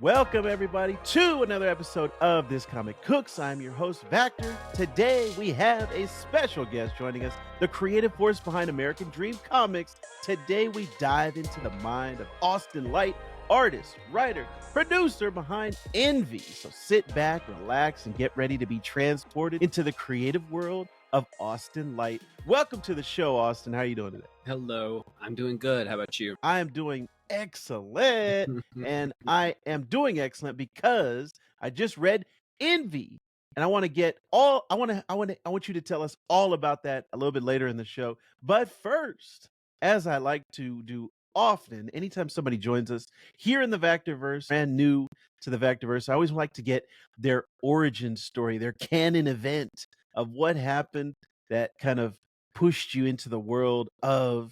Welcome, everybody, to another episode of This Comic Cooks. I'm your host, Vactor. Today, we have a special guest joining us, the creative force behind American Dream Comics. Today, we dive into the mind of Austin Light, artist, writer, producer behind Envy. So sit back, relax, and get ready to be transported into the creative world of Austin Light. Welcome to the show, Austin. How are you doing today? Hello, I'm doing good. How about you? I am doing excellent. And I am doing excellent because I just read Envy. And I want to get all I want you to tell us all about that a little bit later in the show. But first, as I like to do often, anytime somebody joins us here in the Vactorverse, brand new to the Vactorverse, I always like to get their origin story, their canon event of what happened that kind of pushed you into the world of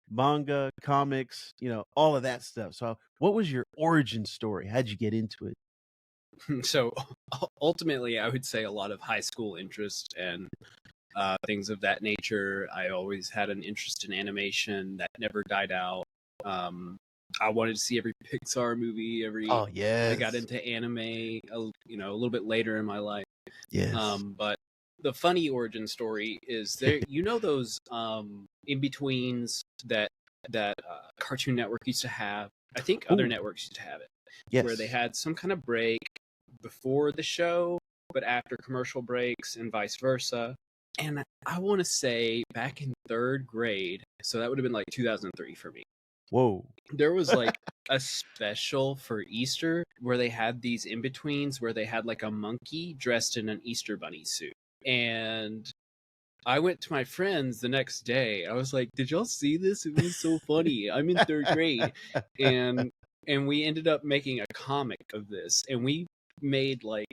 manga, comics, all of that stuff. So, what was your origin story? How'd you get into it? So ultimately, I would say a lot of high school interest and things of that nature. I always had an interest in animation that never died out. I wanted to see every Pixar movie. Oh, yes. I got into anime, a little bit later in my life. Yes. But the funny origin story is there. Those in betweens that Cartoon Network used to have. I think other networks used to have it. Yes. Where they had some kind of break before the show, but after commercial breaks and vice versa. And I want to say back in third grade, so that would have been like 2003 for me. Whoa. There was like a special for Easter where they had these in-betweens where they had like a monkey dressed in an Easter bunny suit. And I went to my friends the next day. I was like, did y'all see this? It was so funny. I'm in third grade. And we ended up making a comic of this. And we made like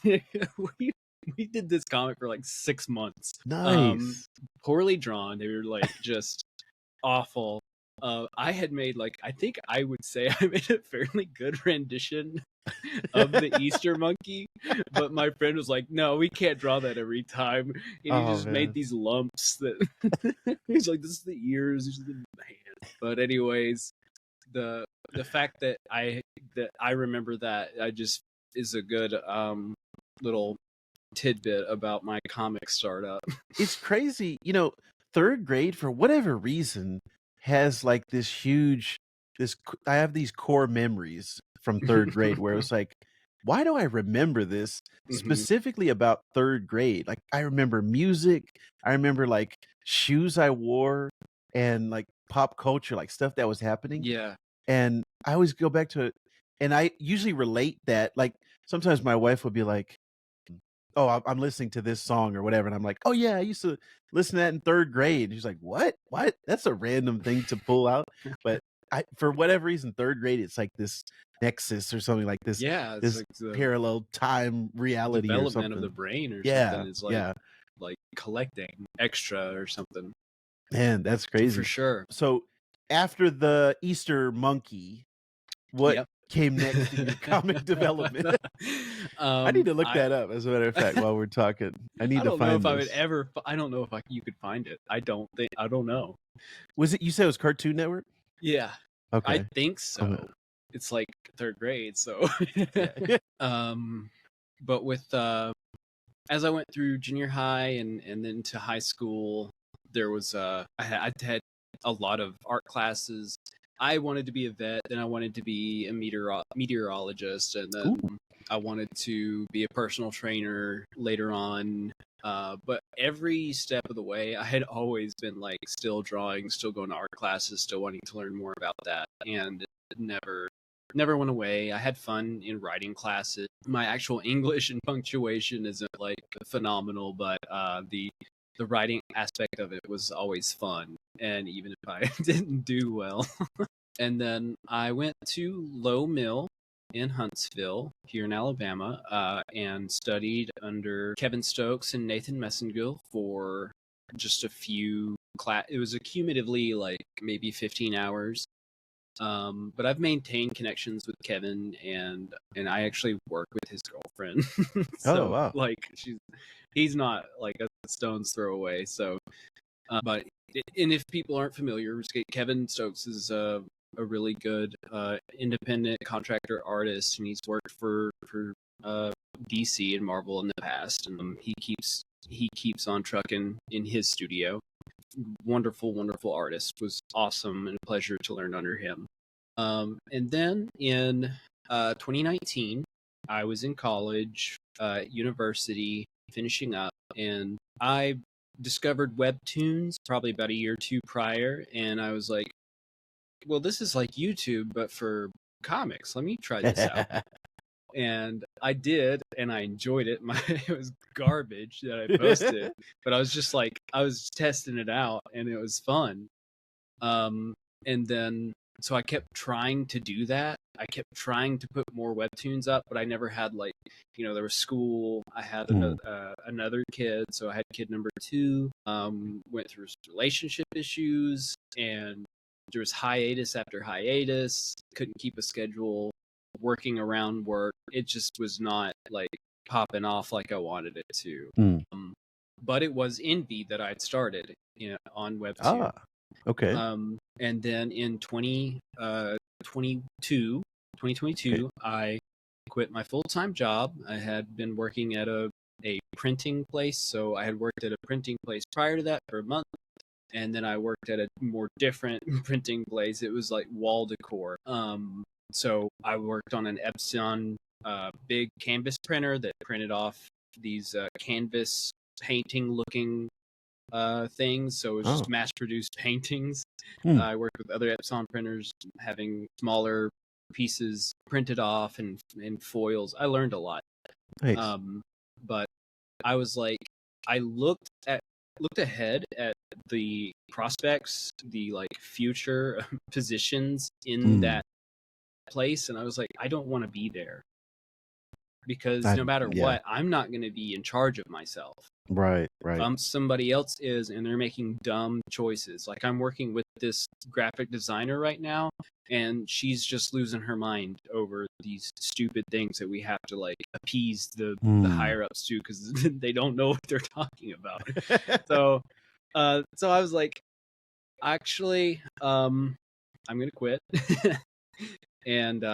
we did this comic for like 6 months. Nice. Poorly drawn. They were like just awful. I had made I think I would say I made a fairly good rendition of the Easter monkey, but my friend was like, no, we can't draw that every time. And he just made these lumps that he's like, this is the ears, this is the hand. But anyways, the fact that I remember that I just is a good little tidbit about my comic startup. It's crazy, third grade for whatever reason has like I have these core memories from third grade where it was like, why do I remember this specifically about third grade? Like, I remember music, I remember like shoes I wore and like pop culture, like stuff that was happening. Yeah. And I always go back to it, and I usually relate that. Like, sometimes my wife would be like, oh, I'm listening to this song or whatever. And I'm like, oh yeah, I used to listen to that in third grade. She's like, what? That's a random thing to pull out. But for whatever reason, third grade, it's like this nexus or something like this. Yeah. It's this like the parallel time reality or development something of the brain or Yeah, something. It's yeah. like collecting extra or something. Man, that's crazy. For sure. So after the Easter monkey, what came next in your comic development? I need to look that up, as a matter of fact, while we're talking. I need to find this. I don't know if you could find it. I don't know. Was it, you said it was Cartoon Network? Yeah. Okay. I think so. It's like third grade, so but with as I went through junior high and then to high school, there was I had a lot of art classes. I wanted to be a vet, then I wanted to be a meteorologist, and then I wanted to be a personal trainer later on. But every step of the way, I had always been like still drawing, still going to art classes, still wanting to learn more about that, and it never went away. I had fun in writing classes. My actual English and punctuation isn't like phenomenal, but the writing aspect of it was always fun. And even if I didn't do well. And then I went to Low Mill in Huntsville, here in Alabama, and studied under Kevin Stokes and Nathan Messengill for just a few it was cumulatively like maybe 15 hours. But I've maintained connections with Kevin, and I actually work with his girlfriend. So, wow. Like he's not like a stone's throw away. So, but and if people aren't familiar, Kevin Stokes is a really good independent contractor artist, and he's worked for DC and Marvel in the past, and he keeps on trucking in his studio. Wonderful, wonderful artist. Was awesome and a pleasure to learn under him. And then in 2019, I was in college, university, finishing up, and I discovered webtoons probably about a year or two prior, and I was like, well, this is like YouTube but for comics. Let me try this out. And I did, and I enjoyed it. It was garbage that I posted, but I was just like, I was testing it out, and it was fun. And then so I kept trying to do that. I kept trying to put more webtoons up, but I never had, like, there was school. I had another kid, so I had kid number 2. Went through relationship issues, and there was hiatus after hiatus. Couldn't keep a schedule. Working around work, it just was not like popping off like I wanted it to. But it was Envy that I'd started, on Webtoon. Okay. And then in 2022, okay, I quit my full-time job. I had been working at a printing place, so I had worked at a printing place prior to that for a month, and then I worked at a more different printing place. It was like wall decor. So I worked on an Epson big canvas printer that printed off these canvas painting-looking things. So it was just mass-produced paintings. I worked with other Epson printers, having smaller pieces printed off and foils. I learned a lot. Nice. But I was like, I looked ahead at the prospects, the like future positions in that place, and I was like, I don't want to be there, because no matter what, I'm not going to be in charge of myself. Right. Somebody else is, and they're making dumb choices. Like, I'm working with this graphic designer right now, and she's just losing her mind over these stupid things that we have to like appease the higher ups to, because they don't know what they're talking about. So I was like, actually, I'm gonna quit. And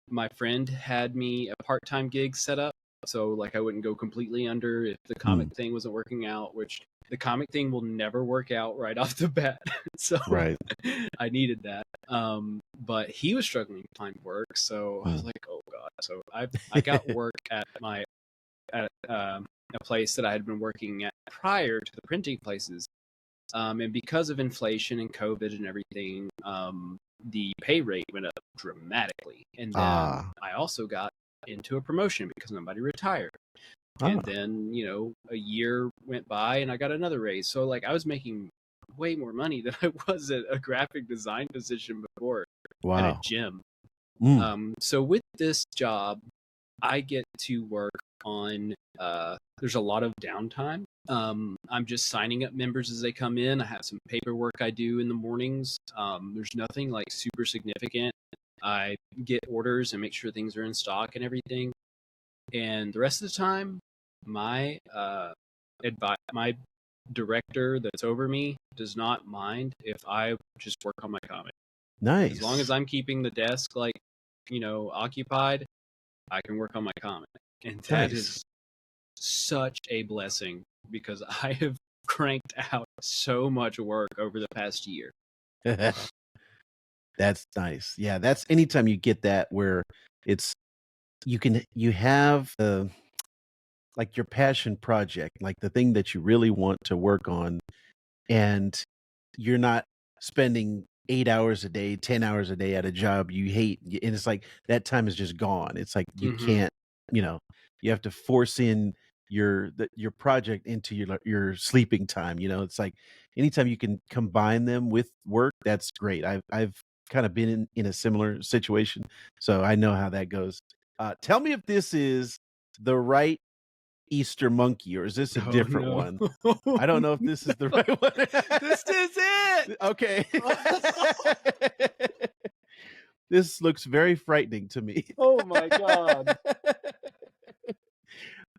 my friend had me a part-time gig set up, so like I wouldn't go completely under if the comic thing wasn't working out, which the comic thing will never work out right off the bat. So I needed that. But he was struggling to find work, so I was like, oh god. So I got work at a place that I had been working at prior to the printing places. And because of inflation and COVID and everything, the pay rate went up dramatically. And then I also got into a promotion because somebody retired. And then, a year went by and I got another raise. So like I was making way more money than I was at a graphic design position before at a gym. So with this job, I get to work on, there's a lot of downtime. I'm just signing up members as they come in. I have some paperwork I do in the mornings. There's nothing like super significant. I get orders and make sure things are in stock and everything. And the rest of the time, my director that's over me does not mind if I just work on my comic. Nice. As long as I'm keeping the desk occupied, I can work on my comic. And that is such a blessing, because I have cranked out so much work over the past year. That's nice. Yeah, that's anytime you get that where it's you have like your passion project, like the thing that you really want to work on, and you're not spending 8 hours a day, 10 hours a day at a job you hate, and it's like that time is just gone. It's like you can't, you have to force in your project into your sleeping time. It's like anytime you can combine them with work, that's great. I've kind of been in a similar situation, so I know how that goes. Tell me if this is the right Easter monkey, or is this a different one? I don't know if this is the right one. This is it. Okay. This looks very frightening to me. Oh my god.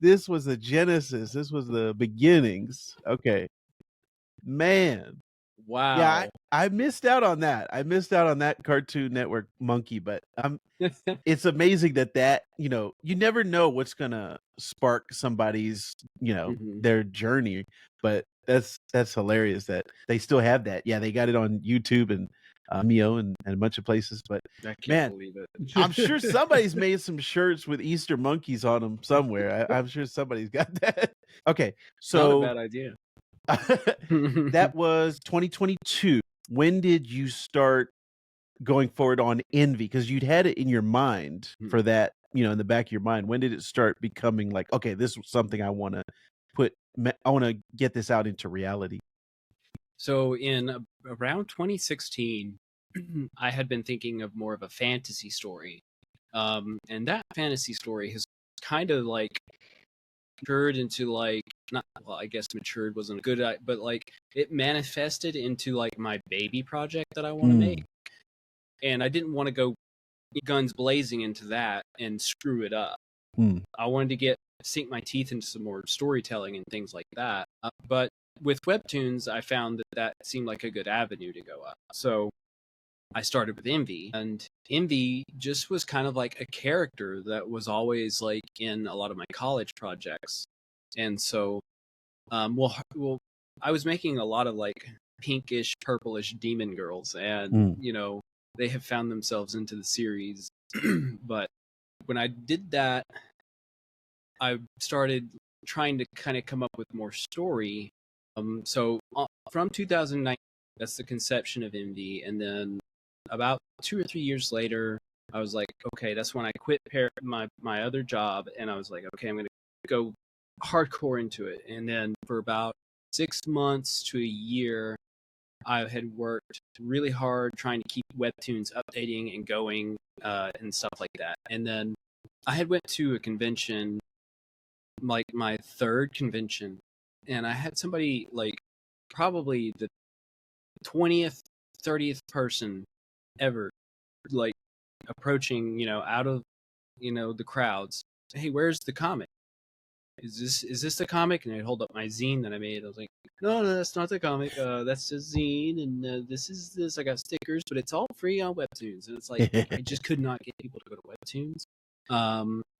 This was the genesis. This was the beginnings. Okay. Man. Yeah, Wow. I missed out on that. I missed out on that Cartoon Network monkey, but, it's amazing that, you never know what's gonna spark somebody's, Mhm. their journey, but that's hilarious that they still have that. Yeah, they got it on YouTube and, Mio and a bunch of places, but I can't man, believe I'm sure it. somebody's made some shirts with Easter monkeys on them somewhere. I'm sure somebody's got that. Okay, Not a so bad idea. that was 2022. When did you start going forward on Envy? Because you'd had it in your mind for that, in the back of your mind. When did it start becoming like, okay, this is something I want to I want to get this out into reality? So around 2016, I had been thinking of more of a fantasy story. And that fantasy story has kind of like matured into like not well, I guess matured wasn't a good but like it manifested into like my baby project that I want to make. Mm, And I didn't want to go guns blazing into that and screw it up. mm, I wanted to sink my teeth into some more storytelling and things like that. But with webtoons, I found that seemed like a good avenue to go up. So I started with Envy, and Envy just was kind of like a character that was always like in a lot of my college projects. And so, well, I was making a lot of like pinkish, purplish demon girls, and mm. they have found themselves into the series. But when I did that, I started trying to kind of come up with more story. From 2009, that's the conception of Envy, and then about 2 or 3 years later, I was like, okay, that's when I quit my other job, and I was like, okay, I'm gonna go hardcore into it. And then for about 6 months to a year, I had worked really hard trying to keep webtoons updating and going, and stuff like that. And then I had went to a convention, like my third convention, and I had somebody like probably the 20th, 30th person ever like approaching, out of, the crowds. Hey, where's the comic? Is this the comic? And I'd hold up my zine that I made. I was like, no, that's not the comic. That's just zine, and this is this. I got stickers, but it's all free on Webtoons. And it's like I just could not get people to go to Webtoons.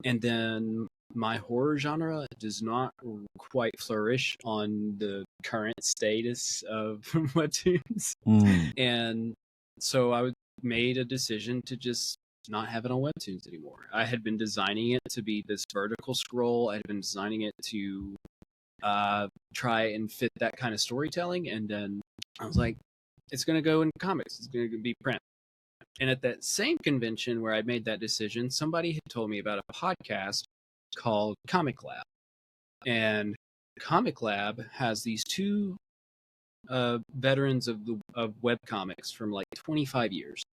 And then my horror genre does not quite flourish on the current status of Webtoons, Mm. and so made a decision to just not have it on Webtoons anymore. I had been designing it to be this vertical scroll. I had been designing it to try and fit that kind of storytelling, and then I was like, it's going to go in comics. It's going to be print. And at that same convention where I made that decision, somebody had told me about a podcast called Comic Lab. And Comic Lab has these two veterans of web comics from like 25 years.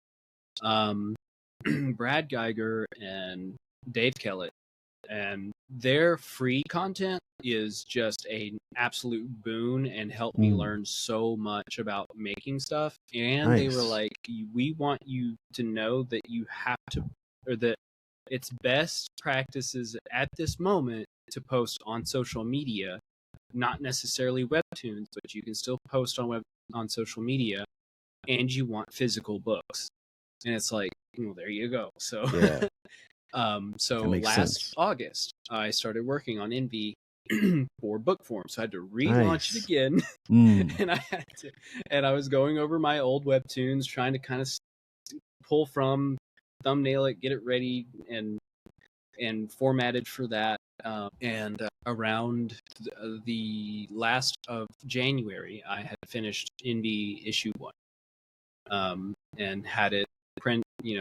Brad Geiger and Dave Kellett, and their free content is just an absolute boon and helped me Mm. learn so much about making stuff. And they were Nice. like, we want you to know that you have to, or that it's best practices at this moment to post on social media, not necessarily webtoons, but you can still post on social media, and you want physical books. And it's like, well, there you go. So Yeah, that so makes last sense. August I started working on Envy for book form, so I had to relaunch it Nice. again. Mm. and I was going over my old webtoons, trying to kind of pull from, thumbnail it, get it ready, and formatted for that. And around the last of January, I had finished Envy issue 1, and had it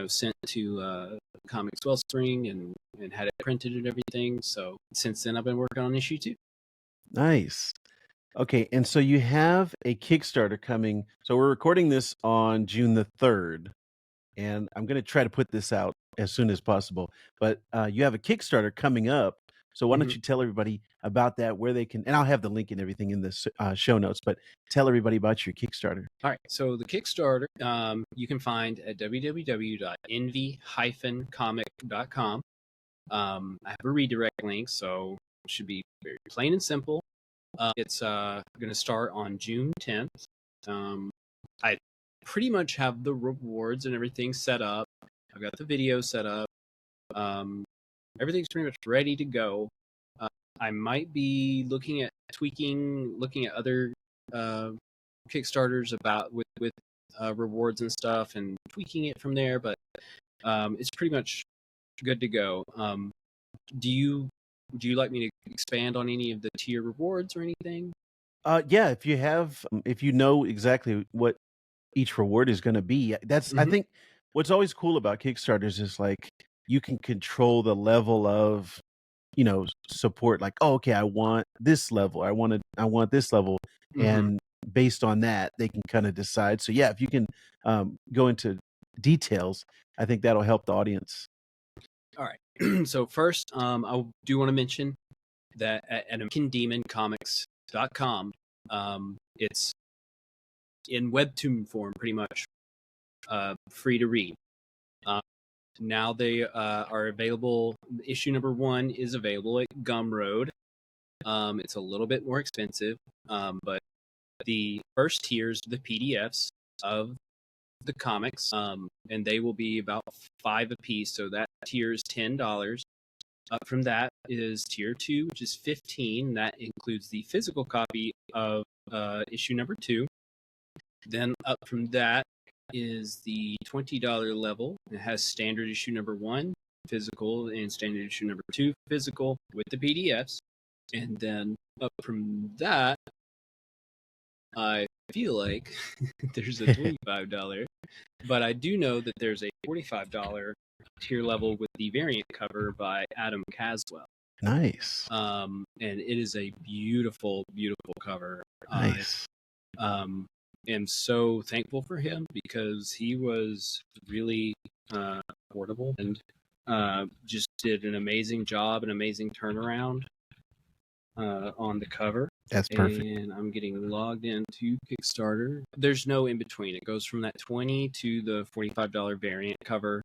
sent to Comics Wellspring, and had it printed and everything. So since then, I've been working on issue 2. Nice. Okay, and so you have a Kickstarter coming. So we're recording this on June the 3rd, and I'm going to try to put this out as soon as possible. But you have a Kickstarter coming up. So why don't Mm-hmm. you tell everybody about that, where they can, and I'll have the link and everything in the show notes, but tell everybody about your Kickstarter. All right, so the Kickstarter you can find at www.envy-comic.com. I have a redirect link, so it should be very plain and simple. It's going to start on June 10th. I pretty much have the rewards and everything set up. I've got the video set up. Um, Everything's pretty much ready to go. Uh, I might be looking at looking at other uh, Kickstarters about with rewards and stuff, and tweaking it from there. But it's pretty much good to go. Do you like me to expand on any of the tier rewards or anything? Yeah, if you have, if you know exactly what each reward is going to be, that's, I Hmm. think, what's always cool about Kickstarters is like you can control the level of, support. Like, oh, okay, I want this level, I want this level, Hmm. and based on that, they can kind of decide. So yeah, if you can go into details, I think that'll help the audience. All right. So first, I do want to mention that at AmericanDemonComics.com, it's in webtoon form, pretty much free to read. Uh, Now they are available. Issue number 1 is available at Gumroad. It's a little bit more expensive, but the first tiers are the PDFs of the comics, and they will be about 5 apiece. So that tier is $10. Up from that is tier 2, which is 15. That includes the physical copy of issue number 2. Then up from that is the $20 level. It has standard issue number 1 physical and standard issue number 2 physical with the PDFs. And then up from that, I feel like there's a $25, but I do know that there's a $45 tier level with the variant cover by Adam Caswell. Nice. And it is a beautiful, beautiful cover. Nice. Am so thankful for him because he was really affordable and just did an amazing job, an amazing turnaround on the cover. That's perfect. And I'm getting logged into Kickstarter. There's no in between. It goes from that $20 to the $45 variant cover.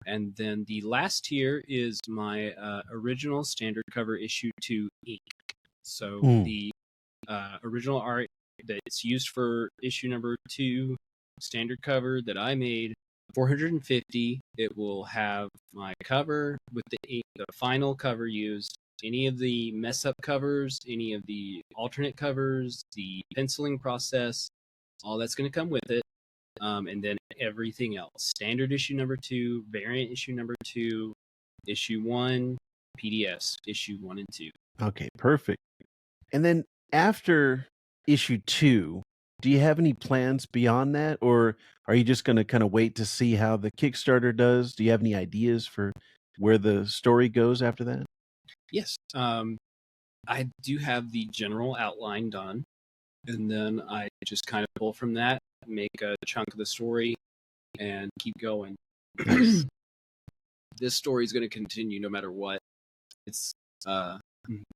And then the last tier is my original standard cover issue 2 ink. So the original art that's used for issue number 2 standard cover that I made, $450. It will have my cover with the final cover used, any of the mess up covers, any of the alternate covers, the penciling process, all that's going to come with it. And then everything else, standard issue number 2, variant issue number 2, issue 1, PDFs issue 1 and 2. Okay, perfect. And then after issue 2, do you have any plans beyond that, or are you just going to kind of wait to see how the Kickstarter does? Do you have any ideas for where the story goes after that? Yes. I do have the general outline done, and then I just kind of pull from that, make a chunk of the story, and keep going. Nice. This story is going to continue no matter what. It's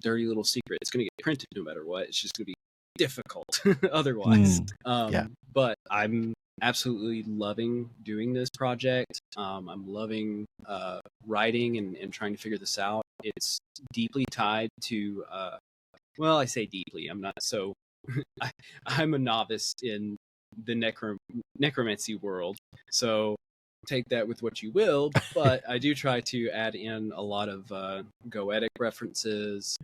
dirty little secret. It's going to get printed no matter what. It's just going to be difficult otherwise. Yeah. But I'm absolutely loving doing this project. I'm loving writing and trying to figure this out. It's deeply tied to, well, I say deeply. I'm not so. I'm a novice in the necromancy world, so take that with what you will. But I do try to add in a lot of Goetic references.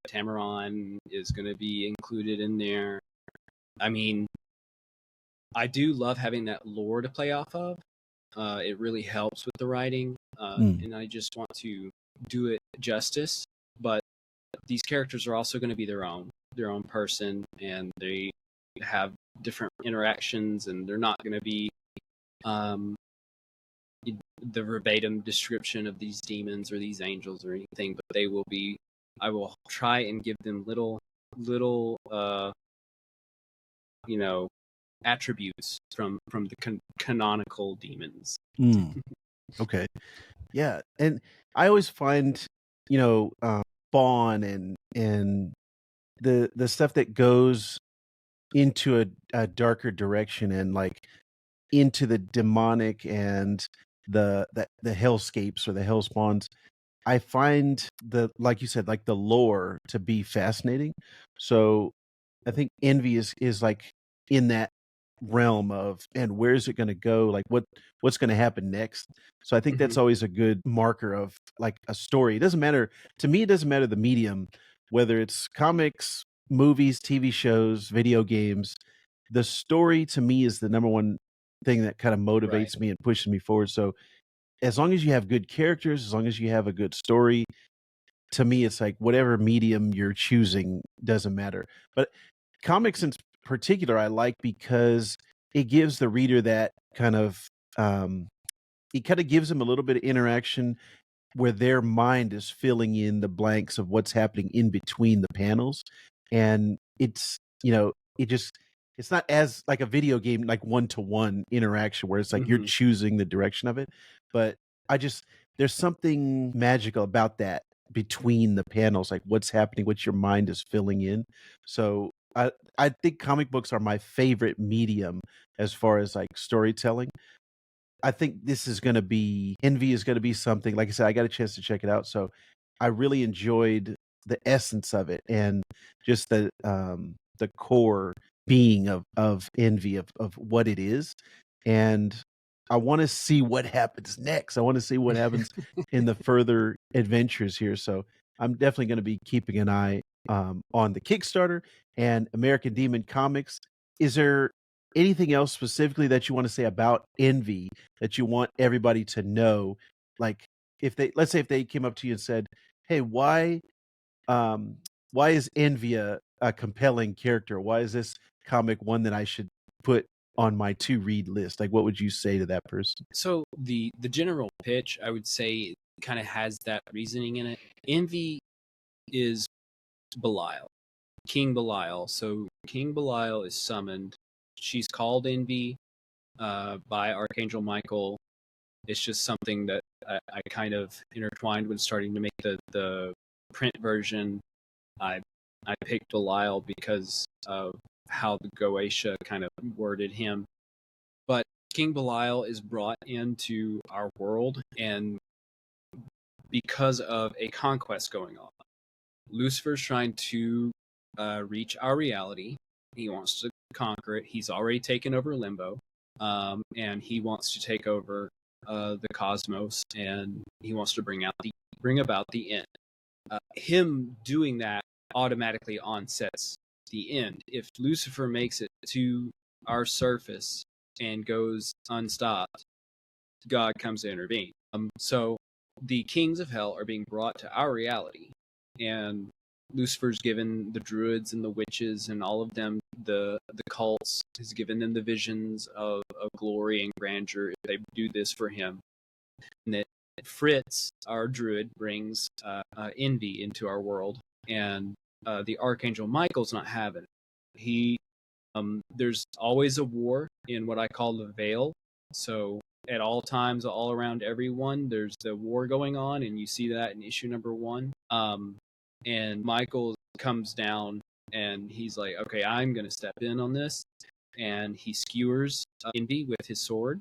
Heptameron is going to be included in there. I mean, I do love having that lore to play off of. It really helps with the writing, and I just want to do it justice. But these characters are also going to be their own person, and they have different interactions, and they're not going to be the verbatim description of these demons or these angels or anything, but they will be. I will try and give them little attributes from the canonical demons. Okay. Yeah, and I always find, Spawn and the stuff that goes into a darker direction and like into the demonic and the hellscapes or the hell spawns. I find like you said, like the lore to be fascinating. So I think Envy is like in that realm of, and where's it going to go, like what's going to happen next. So I think Hmm. that's always a good marker of like a story. It doesn't matter to me, it doesn't matter the medium, whether it's comics, movies, TV shows, video games. The story to me is the number one thing that kind of Right. motivates me and pushes me forward. So as long as you have good characters, as long as you have a good story, to me it's like whatever medium you're choosing doesn't matter. But comics in particular I like because it gives the reader that kind of um it kind of gives them a little bit of interaction where their mind is filling in the blanks of what's happening in between the panels. And it's, it just, it's not as like a video game, like one-to-one interaction where it's like you're Hmm. choosing the direction of it. But I just, there's something magical about that between the panels, like what's happening, what your mind is filling in. So I think comic books are my favorite medium as far as like storytelling. I think this is gonna be Envy is gonna be something, like I said, I got a chance to check it out, so I really enjoyed the essence of it and just the core being of Envy, of what it is, and I wanna see what happens next. I wanna see what happens in the further adventures here, so I'm definitely gonna be keeping an eye, on the Kickstarter and American Demon Comics. Is there anything else specifically that you wanna say about Envy that you want everybody to know? Like, if they, let's say if they came up to you and said, "Hey, um why is Envy a compelling character? Why is this comic one that I should put on my to read list?" Like, what would you say to that person? So the general pitch, I would say, kind of has that reasoning in it. Envy is Belial, King Belial. So King Belial is summoned. She's called Envy by Archangel Michael. It's just something that I kind of intertwined when starting to make the print version. I I picked Belial because of how the Goetia kind of worded him. But King Belial is brought into our world, and because of a conquest going on, Lucifer's trying to reach our reality. He wants to conquer it. He's already taken over Limbo, and he wants to take over the cosmos, and he wants to bring about the end. Him doing that automatically onsets the end. If Lucifer makes it to our surface and goes unstopped, God comes to intervene. So the kings of hell are being brought to our reality, and Lucifer's given the druids and the witches and all of them the cults. Has given them the visions of glory and grandeur if they do this for him. And that Fritz, our druid, brings envy into our world, and the Archangel Michael's not having it. There's always a war in what I call the veil. So at all times, all around everyone, there's the war going on, and you see that in issue number 1. And Michael comes down, and he's like, "Okay, I'm gonna step in on this," and he skewers Envy with his sword,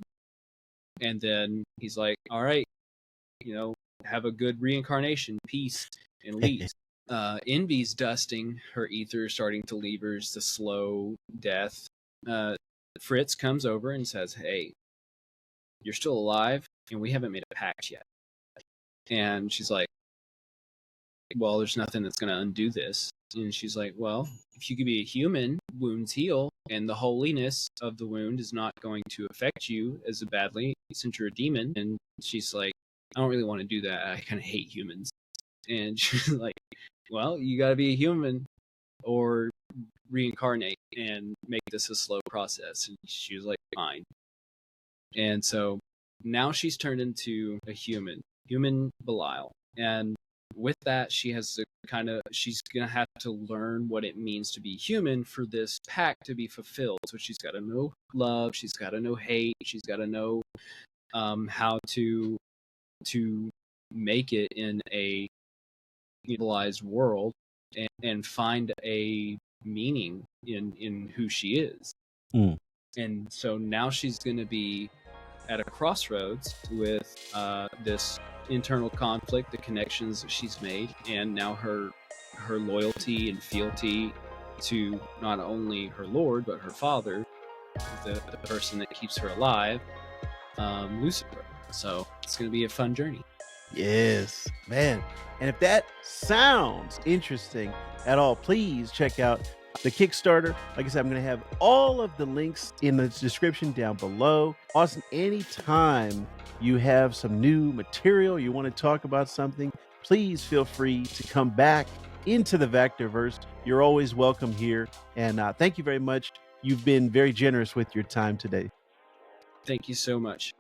and then he's like, "All right, have a good reincarnation, peace," and leaves. Envy's dusting, her ether starting to leave her, the slow death. Fritz comes over and says, "Hey, you're still alive, and we haven't made a pact yet." And she's like, "Well, there's nothing that's going to undo this." And she's like, "Well, if you could be a human, wounds heal, and the holiness of the wound is not going to affect you as badly since you're a demon." And she's like, "I don't really want to do that. I kind of hate humans." And she's like, "Well, you got to be a human or reincarnate and make this a slow process." And she was like, "Fine." And so now she's turned into a human Belial. And with that, she has to she's going to have to learn what it means to be human for this pact to be fulfilled. So she's got to know love, she's got to know hate, she's got to know how to make it in a civilized world, and find a meaning in who she is. Mm. And so now she's going to be at a crossroads with this internal conflict, the connections that she's made, and now her loyalty and fealty to not only her lord but her father, the person that keeps her alive, Lucifer. So it's going to be a fun journey. Yes, man. And if that sounds interesting at all, please check out the Kickstarter. Like I said, I'm going to have all of the links in the description down below. Austin, anytime you have some new material, you want to talk about something, please feel free to come back into the Vactorverse. You're always welcome here. And thank you very much. You've been very generous with your time today. Thank you so much.